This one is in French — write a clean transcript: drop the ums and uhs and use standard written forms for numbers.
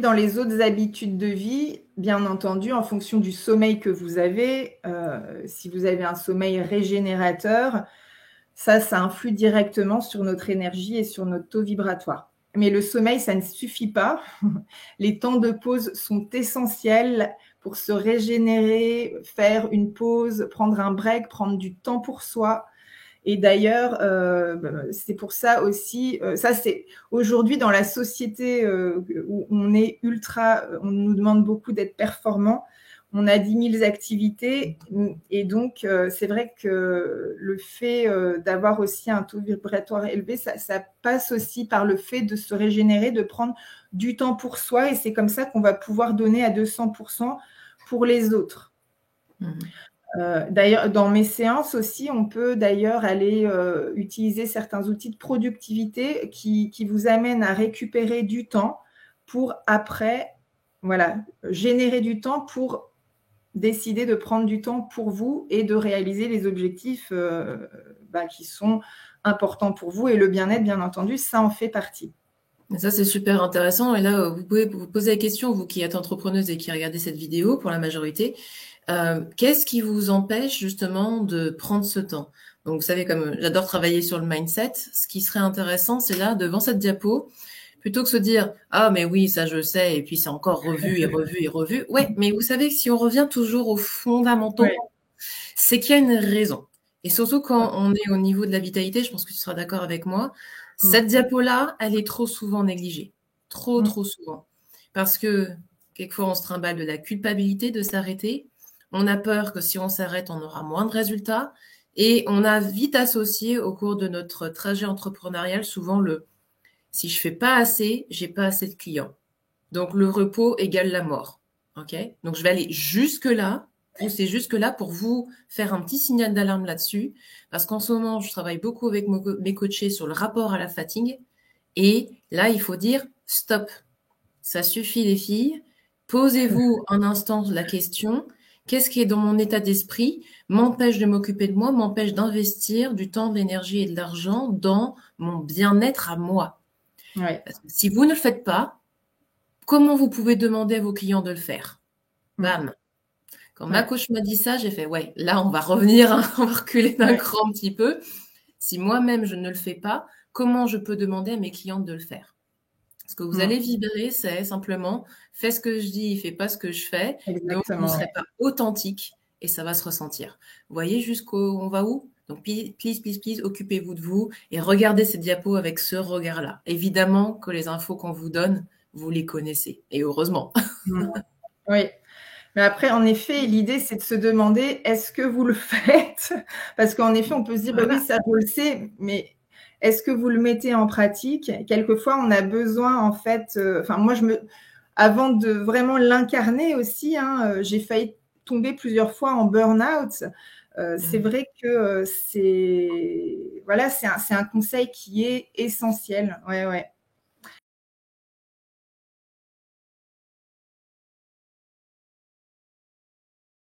dans les autres habitudes de vie, bien entendu, en fonction du sommeil que vous avez, si vous avez un sommeil régénérateur, ça influe directement sur notre énergie et sur notre taux vibratoire. Mais le sommeil, ça ne suffit pas. Les temps de pause sont essentiels pour se régénérer, faire une pause, prendre un break, prendre du temps pour soi. Et d'ailleurs, c'est pour ça aussi, ça c'est aujourd'hui dans la société où on est on nous demande beaucoup d'être performant. On a 10 000 activités et donc c'est vrai que le fait d'avoir aussi un taux vibratoire élevé, ça passe aussi par le fait de se régénérer, de prendre du temps pour soi et c'est comme ça qu'on va pouvoir donner à 200% pour les autres. D'ailleurs, dans mes séances aussi, on peut d'ailleurs aller utiliser certains outils de productivité qui vous amènent à récupérer du temps pour après, voilà, générer du temps pour décider de prendre du temps pour vous et de réaliser les objectifs qui sont importants pour vous. Et le bien-être, bien entendu, ça en fait partie. Et ça, c'est super intéressant. Et là, vous pouvez vous poser la question, vous qui êtes entrepreneuse et qui regardez cette vidéo pour la majorité, qu'est-ce qui vous empêche justement de prendre ce temps? Donc, vous savez, comme j'adore travailler sur le mindset, ce qui serait intéressant, c'est là, devant cette diapo, plutôt que se dire, ah, mais oui, ça je sais, et puis c'est encore revu et revu et revu. Ouais, mais vous savez que si on revient toujours aux fondamentaux, Ouais. c'est qu'il y a une raison. Et surtout quand on est au niveau de la vitalité, je pense que tu seras d'accord avec moi, cette diapo-là, elle est trop souvent négligée. Trop souvent. Parce que quelquefois, on se trimballe de la culpabilité de s'arrêter. On a peur que si on s'arrête, on aura moins de résultats. Et on a vite associé au cours de notre trajet entrepreneurial souvent le si je fais pas assez, j'ai pas assez de clients. Donc le repos égale la mort. OK? Donc je vais aller jusque-là, pousser jusque-là pour vous faire un petit signal d'alarme là-dessus. Parce qu'en ce moment, je travaille beaucoup avec mes coachés sur le rapport à la fatigue. Et là, il faut dire stop. Ça suffit les filles. Posez-vous un instant la question. Qu'est-ce qui est dans mon état d'esprit m'empêche de m'occuper de moi, m'empêche d'investir du temps, de l'énergie et de l'argent dans mon bien-être à moi? Ouais. Parce que si vous ne le faites pas, comment vous pouvez demander à vos clients de le faire? Bam. Quand ma Ouais. coach m'a dit ça, j'ai fait, ouais, là, on va revenir, on va reculer d'un Ouais. cran un petit peu. Si moi-même, je ne le fais pas, comment je peux demander à mes clientes de le faire? Ce que vous allez vibrer, c'est simplement, fais ce que je dis, fais pas ce que je fais. Donc, vous ne Exactement. serez pas authentique et ça va se ressentir. Vous voyez jusqu'où on va où? Donc, please, occupez-vous de vous et regardez ces diapos avec ce regard-là. Évidemment que les infos qu'on vous donne, vous les connaissez. Et heureusement. Oui. Mais après, en effet, l'idée, c'est de se demander, est-ce que vous le faites? Parce qu'en effet, on peut se dire, bah oui, ça, je le sais, mais est-ce que vous le mettez en pratique? Quelquefois, on a besoin, en fait, moi, avant de vraiment l'incarner aussi, j'ai failli tomber plusieurs fois en burn-out. C'est vrai que c'est un conseil qui est essentiel. Ouais, ouais.